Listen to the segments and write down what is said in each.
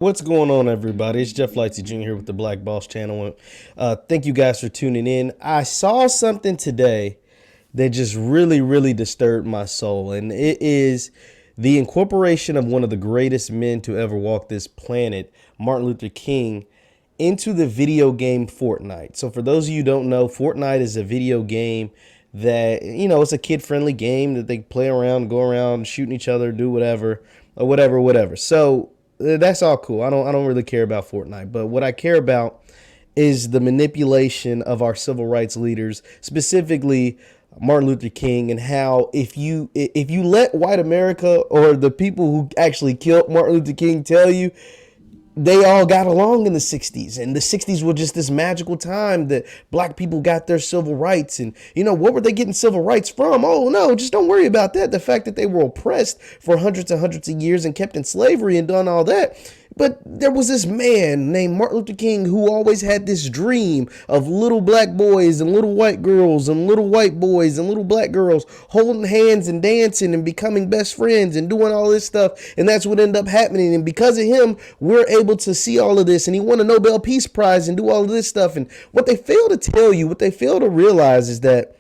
What's going on, everybody? It's Jeff Lightsy Jr. here with the Black Boss Channel. Thank you guys for tuning in. I saw something today that just really disturbed my soul, and it is the incorporation of one of the greatest men to ever walk this planet, Martin Luther King, into the video game Fortnite. So for those of you who don't know, Fortnite is a video game that, it's a kid-friendly game that they play around, go around shooting each other, do whatever, or whatever. So that's all cool. I don't really care about Fortnite, but what I care about is the manipulation of our civil rights leaders, specifically Martin Luther King, and how if you let white America or the people who actually killed Martin Luther King tell you they all got along in the 60s, and the 60s were just this magical time that black people got their civil rights. And what were they getting civil rights from? Oh no, just don't worry about that. The fact that they were oppressed for hundreds and hundreds of years and kept in slavery and done all that. But there was this man named Martin Luther King who always had this dream of little black boys and little white girls and little white boys and little black girls holding hands and dancing and becoming best friends and doing all this stuff. And that's what ended up happening. And because of him, we're able to see all of this. And he won a Nobel Peace Prize and do all of this stuff. And what they fail to tell you, what they fail to realize is that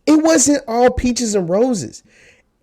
it wasn't all peaches and roses.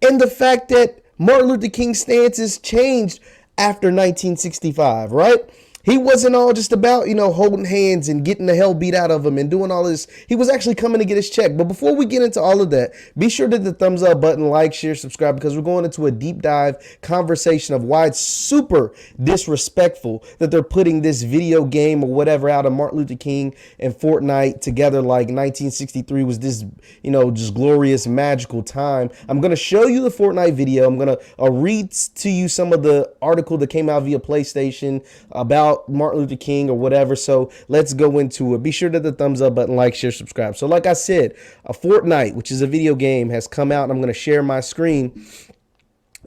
And the fact that Martin Luther King's stances changed after 1965, right? He wasn't all just about, holding hands and getting the hell beat out of him and doing all this. He was actually coming to get his check. But before we get into all of that, be sure to hit the thumbs up button, like, share, subscribe, because we're going into a deep dive conversation of why it's super disrespectful that they're putting this video game or whatever out of Martin Luther King and Fortnite together like 1963 was this, just glorious, magical time. I'm going to show you the Fortnite video. I'm going to read to you some of the article that came out via PlayStation about Martin Luther King or whatever. So let's go into it. Be sure to hit the thumbs up button, like, share, subscribe. So like I said, a Fortnite, which is a video game, has come out, and I'm going to share my screen.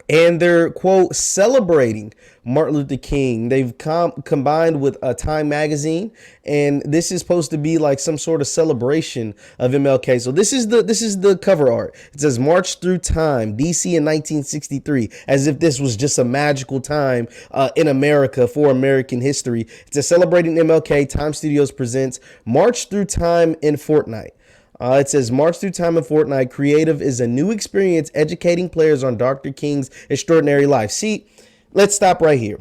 And they're, quote, celebrating Martin Luther King. They've combined with Time Magazine, and this is supposed to be like some sort of celebration of MLK. So this is the cover art. It says March Through Time, DC in 1963, as if this was just a magical time in America for American history. It says celebrating MLK. Time Studios presents March Through Time in Fortnite. It says March Through Time in Fortnite. Creative is a new experience educating players on Dr. King's extraordinary life. See, let's stop right here.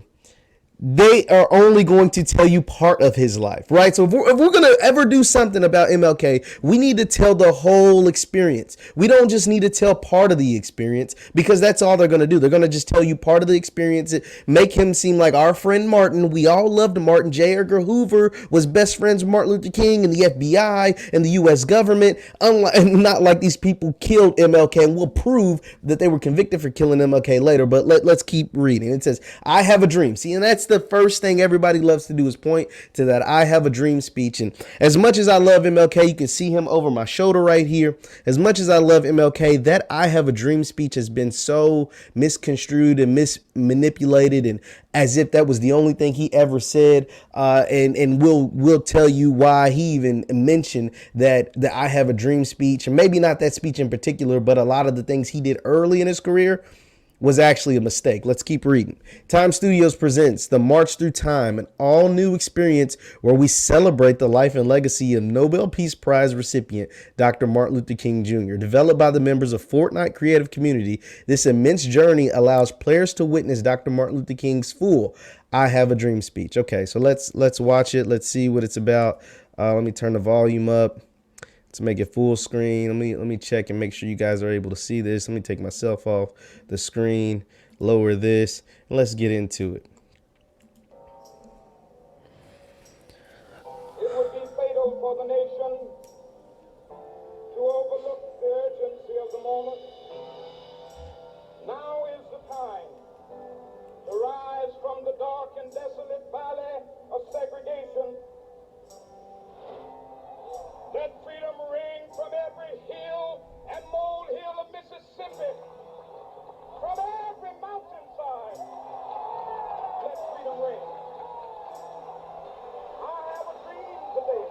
They are only going to tell you part of his life, right? So if we're going to ever do something about MLK, we need to tell the whole experience. We don't just need to tell part of the experience, because that's all they're going to do. They're going to just tell you part of the experience, make him seem like our friend Martin. We all loved Martin. J. Edgar Hoover was best friends with Martin Luther King and the FBI and the U.S. government. Not like these people killed MLK, and we'll prove that they were convicted for killing MLK later. But let's keep reading. It says, I have a dream. See, and that's the first thing everybody loves to do, is point to that I have a dream speech. And as much as I love MLK, you can see him over my shoulder right here. As much as I love MLK, that I have a dream speech has been so misconstrued and manipulated, and as if that was the only thing he ever said. And we'll tell you why he even mentioned that I have a dream speech, and maybe not that speech in particular, but a lot of the things he did early in his career was actually a mistake. Let's keep reading. Time Studios presents the March Through Time, an all-new experience where we celebrate the life and legacy of Nobel Peace Prize recipient Dr. Martin Luther King Jr. Developed by the members of Fortnite creative community, this immense journey allows players to witness Dr. Martin Luther King's full I Have a Dream speech. Okay, so let's watch it. Let's see what it's about. Let me turn the volume up. Let's make it full screen. Let me check and make sure you guys are able to see this. Let me take myself off the screen, lower this, and let's get into it. It would be fatal for the nation to overlook the urgency of the moment. Now is the time to rise from the dark and desolate valley of segregation. Let freedom ring from every hill and molehill of Mississippi, from every mountainside. Let freedom ring. I have a dream today.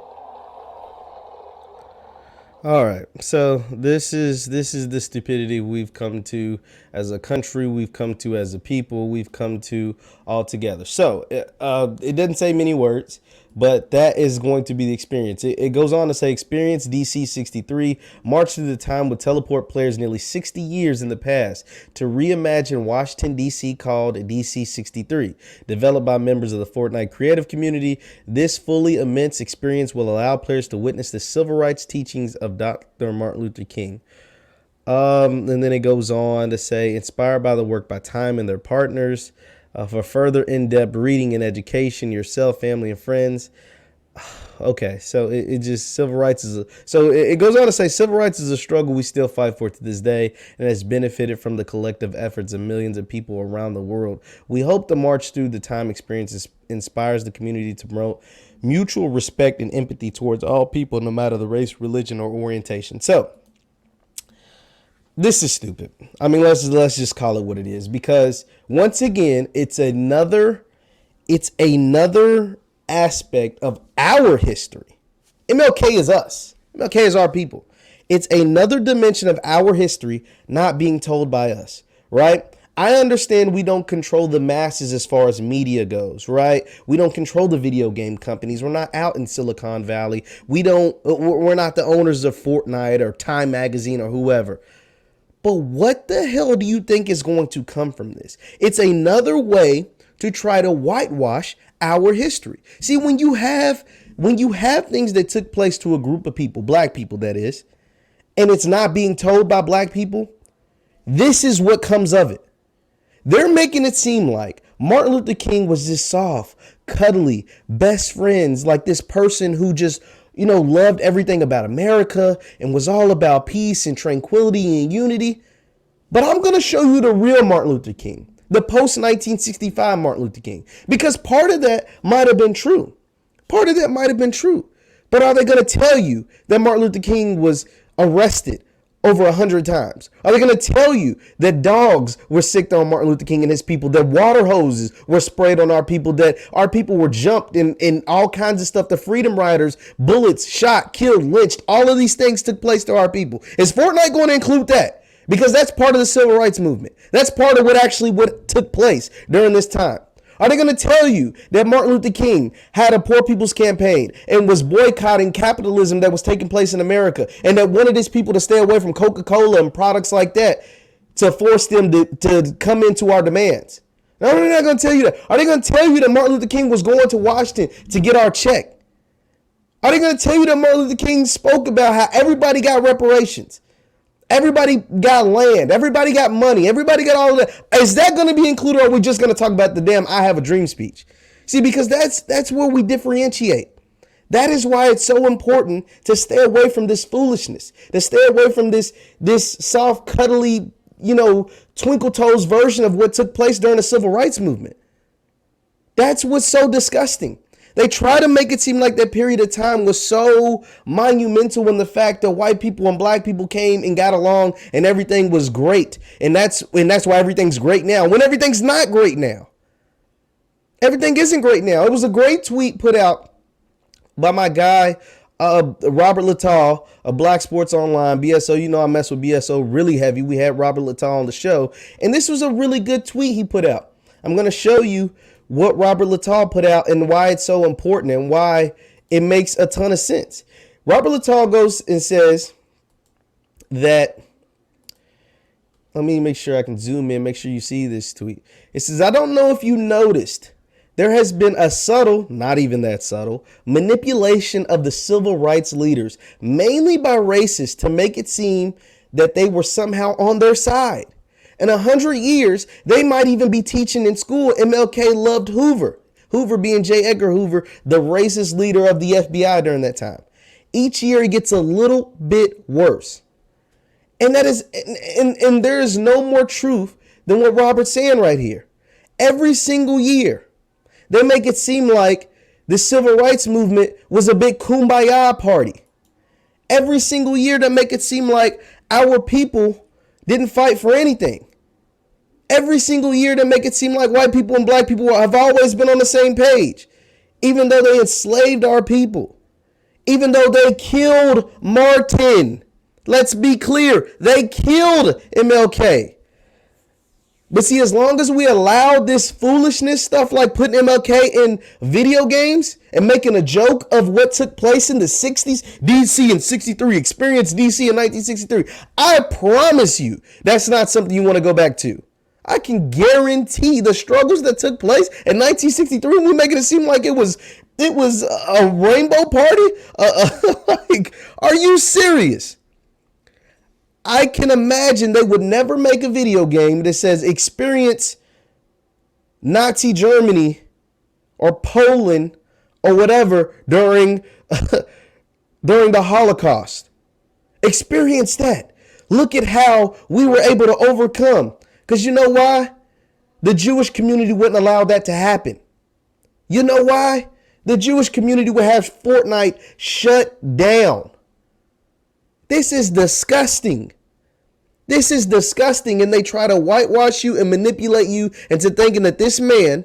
All right. So this is the stupidity we've come to as a country, we've come to as a people, we've come to all together. So it doesn't say many words, but that is going to be the experience. It goes on to say experience DC 63 march through the time with teleport players nearly 60 years in the past to reimagine Washington DC called DC 63. Developed by members of the Fortnite creative community, this fully immense experience will allow players to witness the civil rights teachings of Dr. Martin Luther King. And then it goes on to say, inspired by the work by Time and their partners, for further in-depth reading and education, yourself, family, and friends. Okay, so it just civil rights is it goes on to say civil rights is a struggle we still fight for to this day and has benefited from the collective efforts of millions of people around the world. We hope the march through the time experience inspires the community to promote mutual respect and empathy towards all people, no matter the race, religion, or orientation. So this is stupid. I mean, let's just call it what it is, because once again, it's another aspect of our history. MLK is us. MLK is our people. It's another dimension of our history not being told by us, right? I understand we don't control the masses as far as media goes, right? We don't control the video game companies. We're not out in Silicon Valley. We're not the owners of Fortnite or Time Magazine or whoever. But what the hell do you think is going to come from this? It's another way to try to whitewash our history. See, when you have things that took place to a group of people, black people that is, and it's not being told by black people, this is what comes of it. They're making it seem like Martin Luther King was this soft, cuddly, best friends, like this person who just, loved everything about America and was all about peace and tranquility and unity. But I'm going to show you the real Martin Luther King, the post 1965 Martin Luther King, because part of that might have been true. Part of that might have been true. But are they going to tell you that Martin Luther King was arrested over 100 times? Are they going to tell you that dogs were sicked on Martin Luther King and his people, that water hoses were sprayed on our people, that our people were jumped in all kinds of stuff, the Freedom Riders, bullets, shot, killed, lynched, all of these things took place to our people? Is Fortnite going to include that? Because that's part of the civil rights movement. That's part of what took place during this time. Are they going to tell you that Martin Luther King had a poor people's campaign and was boycotting capitalism that was taking place in America, and that wanted his people to stay away from Coca-Cola and products like that to force them to come into our demands? No, they're not going to tell you that. Are they going to tell you that Martin Luther King was going to Washington to get our check? Are they going to tell you that Martin Luther King spoke about how everybody got reparations? Everybody got land. Everybody got money. Everybody got all of that. Is that going to be included, or are we just going to talk about the damn "I have a dream" speech? See, because that's where we differentiate. That is why it's so important to stay away from this foolishness, to stay away from this soft, cuddly, twinkle toes version of what took place during the civil rights movement. That's what's so disgusting. They try to make it seem like that period of time was so monumental in the fact that white people and black people came and got along and everything was great. And that's why everything's great now, when everything's not great now. Everything isn't great now. It was a great tweet put out by my guy, Robert Littall of Black Sports Online, BSO. I mess with BSO really heavy. We had Robert Littall on the show, and this was a really good tweet he put out. I'm going to show you what Robert Littall put out and why it's so important and why it makes a ton of sense. Robert Littall goes and says that, let me make sure I can zoom in, make sure you see this tweet. It says, I don't know if you noticed, there has been a subtle, not even that subtle, manipulation of the civil rights leaders, mainly by racists, to make it seem that they were somehow on their side. In 100 years, they might even be teaching in school MLK loved Hoover. Hoover being J. Edgar Hoover, the racist leader of the FBI during that time. Each year it gets a little bit worse. And that is, and there is no more truth than what Robert's saying right here. Every single year, they make it seem like the civil rights movement was a big kumbaya party. Every single year, they make it seem like our people didn't fight for anything. Every single year, they make it seem like white people and black people have always been on the same page, even though they enslaved our people, Even though they killed Martin. Let's be clear. They killed MLK. But see, as long as we allow this foolishness stuff like putting MLK in video games and making a joke of what took place in the 60s, DC in 63, experience DC in 1963, I promise you that's not something you want to go back to. I can guarantee the struggles that took place in 1963, we making it seem like it was a rainbow party. Like, are you serious? I can imagine they would never make a video game that says experience Nazi Germany or Poland or whatever during the Holocaust. Experience that. Look at how we were able to overcome. Because you know why? The Jewish community wouldn't allow that to happen. You know why? The Jewish community would have Fortnite shut down. This is disgusting. This is disgusting. And they try to whitewash you and manipulate you into thinking that this man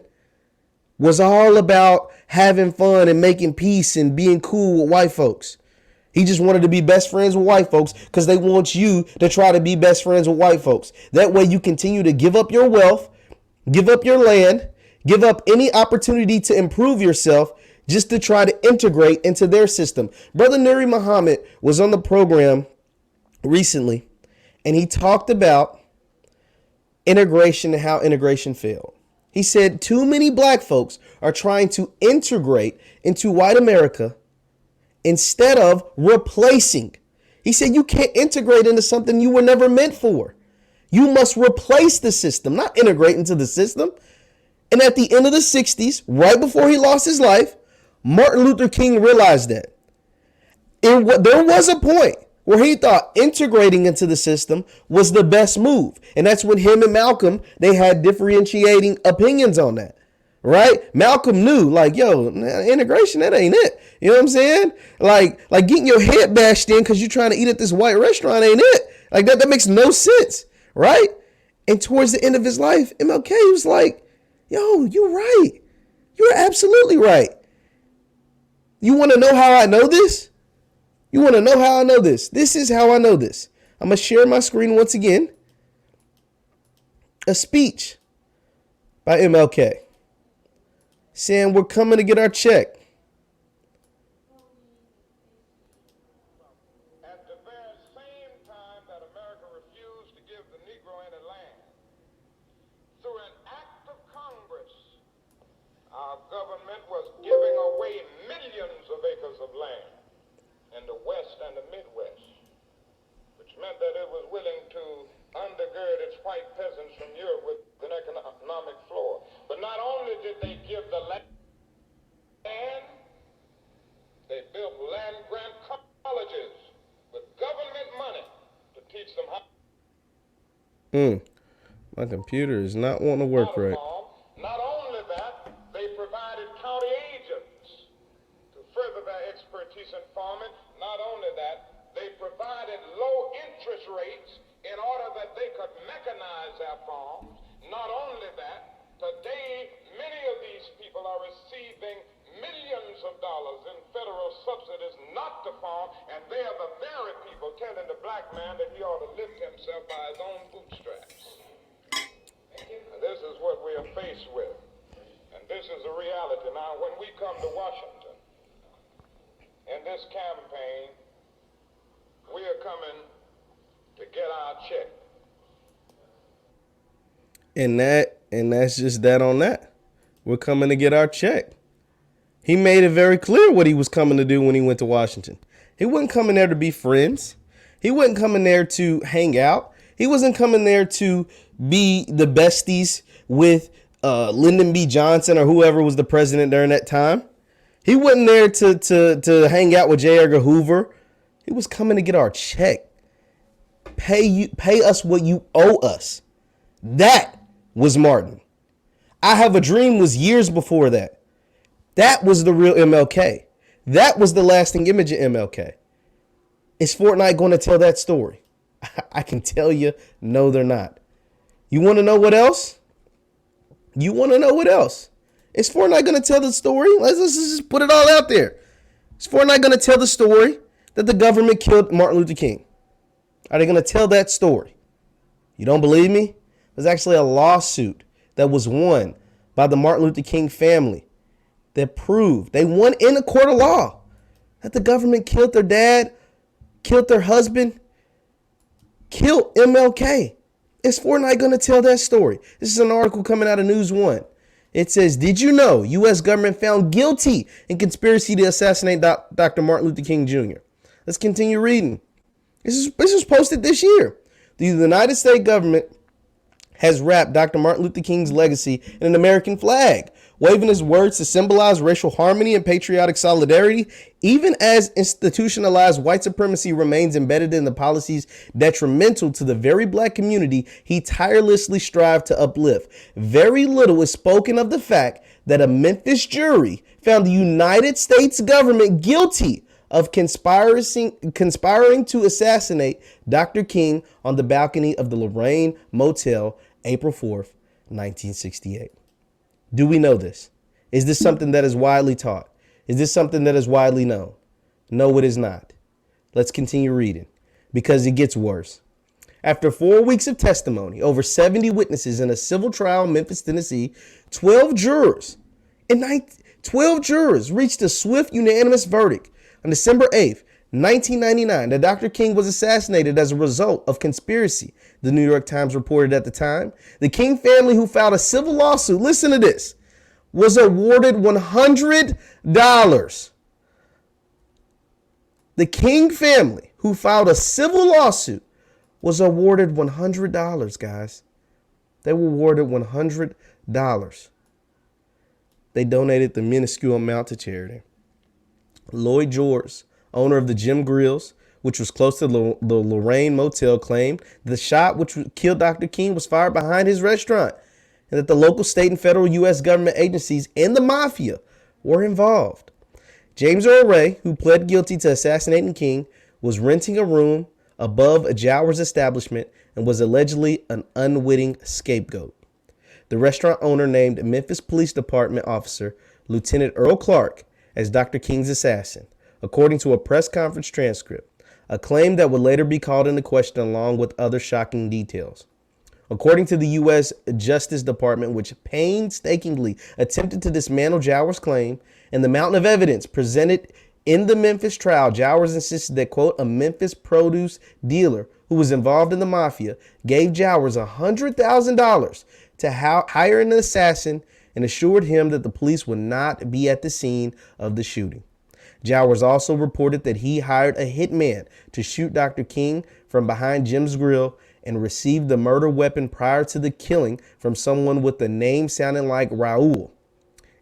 was all about having fun and making peace and being cool with white folks. He just wanted to be best friends with white folks because they want you to try to be best friends with white folks. That way you continue to give up your wealth, give up your land, give up any opportunity to improve yourself just to try to integrate into their system. Brother Nuri Muhammad was on the program recently, and he talked about integration and how integration failed. He said too many black folks are trying to integrate into white America instead of replacing. He said you can't integrate into something you were never meant for. You must replace the system, not integrate into the system. And at the end of the 60s, right before he lost his life, Martin Luther King realized that. There was a point where he thought integrating into the system was the best move. And that's when him and Malcolm, they had differentiating opinions on that, right? Malcolm knew, like, yo, integration, that ain't it. You know what I'm saying? Like getting your head bashed in because you're trying to eat at this white restaurant ain't it. Like that makes no sense, right? And towards the end of his life, MLK was like, yo, you're right. You're absolutely right. You want to know how I know this? You want to know how I know this? This is how I know this. I'm going to share my screen once again. A speech by MLK saying we're coming to get our check. At the very same time that America refused to give the Negro any land, through an act of Congress, our government was giving away millions of acres of land in the West and the Midwest, which meant that it was willing to undergird its white peasants from Europe with an economic floor. But not only did they give the land, they built land grant colleges with government money to teach them how. My computer is not wanting to work right. Not only that, they provided county agents to further their expertise in farming. Not only that, they provided low interest rates in order that they could mechanize their farms. Not only that, today many of these people are receiving millions of dollars in federal subsidies not to farm, and they are the very people telling the black man that he ought to lift himself by his own bootstraps. And this is what we are faced with. And this is the reality. Now, when we come to Washington, in this campaign, we are coming to get our check. And that's just that on that. We're coming to get our check. He made it very clear what he was coming to do when he went to Washington. He wasn't coming there to be friends. He wasn't coming there to hang out. He wasn't coming there to be the besties with Lyndon B. Johnson or whoever was the president during that time. He wasn't there to hang out with J. Edgar Hoover. He was coming to get our check. Pay us what you owe us. That was Martin. I Have a Dream was years before that. That was the real MLK. That was the lasting image of MLK. Is Fortnite going to tell that story? I can tell you, no, they're not. You want to know what else? You want to know what else? Is Fortnite going to tell the story? Let's just put it all out there. Is Fortnite going to tell the story that the government killed Martin Luther King? Are they going to tell that story? You don't believe me? There's actually a lawsuit that was won by the Martin Luther King family that proved they won in a court of law that the government killed their dad, killed their husband, killed MLK. Is Fortnite going to tell that story? This is an article coming out of News One. It says, did you know U.S. government found guilty in conspiracy to assassinate Dr. Martin Luther King Jr.? Let's continue reading. This was posted this year. The United States government has wrapped Dr. Martin Luther King's legacy in an American flag, waving his words to symbolize racial harmony and patriotic solidarity, even as institutionalized white supremacy remains embedded in the policies detrimental to the very black community he tirelessly strived to uplift. Very little is spoken of the fact that a Memphis jury found the United States government guilty of conspiring to assassinate Dr. King on the balcony of the Lorraine Motel, April 4th, 1968. Do we know this? Is this something that is widely taught? Is this something that is widely known? No, it is not. Let's continue reading because it gets worse. After 4 weeks of testimony, over 70 witnesses in a civil trial in Memphis, Tennessee, 12 jurors reached a swift, unanimous verdict on December 8th, 1999, that Dr. King was assassinated as a result of conspiracy, the New York Times reported at the time. The King family, who filed a civil lawsuit, listen to this, was awarded $100. The King family, who filed a civil lawsuit, was awarded $100, guys. They were awarded $100. They donated the minuscule amount to charity. Lloyd George, owner of the Jim Grills, which was close to the Lorraine Motel, claimed the shot which killed Dr. King was fired behind his restaurant and that the local, state, and federal U.S. government agencies and the mafia were involved. James Earl Ray, who pled guilty to assassinating King, was renting a room above a Jowers establishment and was allegedly an unwitting scapegoat. The restaurant owner named Memphis Police Department officer Lieutenant Earl Clark as Dr. King's assassin, according to a press conference transcript, a claim that would later be called into question along with other shocking details. According to the U.S. Justice Department, which painstakingly attempted to dismantle Jowers' claim, and the mountain of evidence presented in the Memphis trial, Jowers insisted that, quote, a Memphis produce dealer who was involved in the mafia gave Jowers $100,000 to hire an assassin and assured him that the police would not be at the scene of the shooting. Jowers also reported that he hired a hitman to shoot Dr. King from behind Jim's Grill and received the murder weapon prior to the killing from someone with a name sounding like Raul.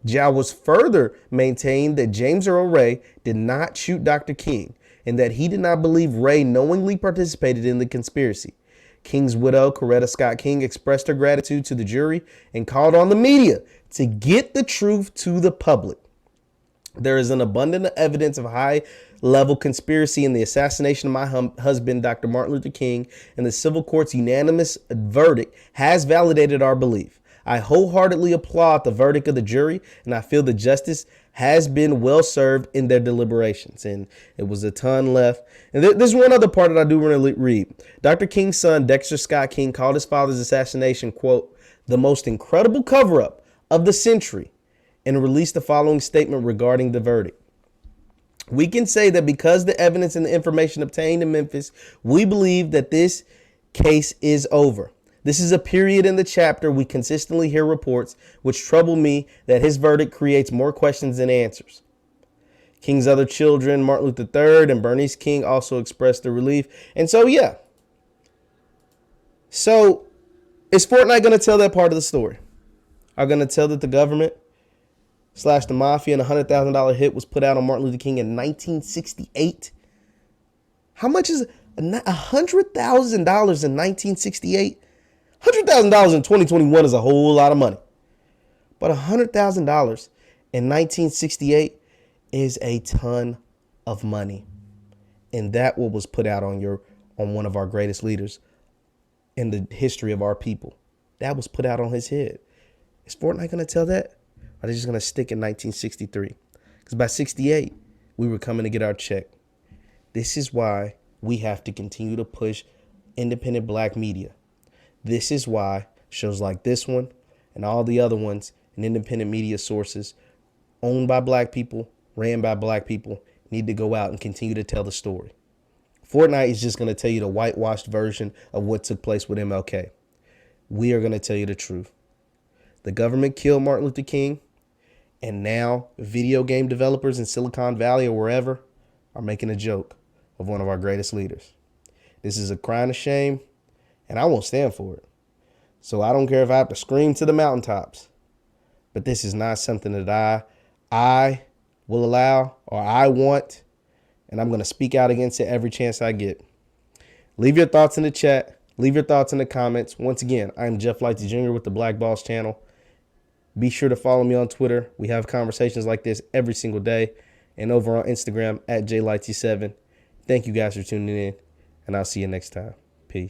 Jowers further maintained that James Earl Ray did not shoot Dr. King and that he did not believe Ray knowingly participated in the conspiracy. King's widow, Coretta Scott King, expressed her gratitude to the jury and called on the media to get the truth to the public. There is an abundance of evidence of high-level conspiracy in the assassination of my husband, Dr. Martin Luther King, and the civil court's unanimous verdict has validated our belief. I wholeheartedly applaud the verdict of the jury, and I feel the justice has been well served in their deliberations. And it was a ton left. And there's one other part that I do want to read. Dr. King's son, Dexter Scott King, called his father's assassination, quote, the most incredible cover-up of the century, and released the following statement regarding the verdict. We can say that because the evidence and the information obtained in Memphis, we believe that this case is over. This is a period in the chapter. We consistently hear reports which trouble me that his verdict creates more questions than answers. King's other children, Martin Luther III and Bernice King, also expressed their relief. And so, yeah. So, is Fortnite going to tell that part of the story? Are going to tell that the government / the mafia and a $100,000 hit was put out on Martin Luther King in 1968? How much is $100,000 in 1968? $100,000 in 2021 is a whole lot of money. But $100,000 in 1968 is a ton of money. And that what was put out on one of our greatest leaders in the history of our people. That was put out on his head. Is Fortnite going to tell that? Or are they just going to stick in 1963? Because by 68, We were coming to get our check. This is why we have to continue to push independent black media. This is why shows like this one and all the other ones and independent media sources owned by black people, ran by black people, need to go out and continue to tell the story. Fortnite is just going to tell you the whitewashed version of what took place with MLK. We are going to tell you the truth. The government killed Martin Luther King, and now video game developers in Silicon Valley or wherever are making a joke of one of our greatest leaders. This is a crime of shame, and I won't stand for it. So I don't care if I have to scream to the mountaintops, but this is not something that I will allow or I want, and I'm going to speak out against it every chance I get. Leave your thoughts in the chat. Leave your thoughts in the comments. Once again, I'm Jeff Lightsy Jr. with the Black Boss Channel. Be sure to follow me on Twitter. We have conversations like this every single day. And over on Instagram at JLightsy7. Thank you guys for tuning in, and I'll see you next time.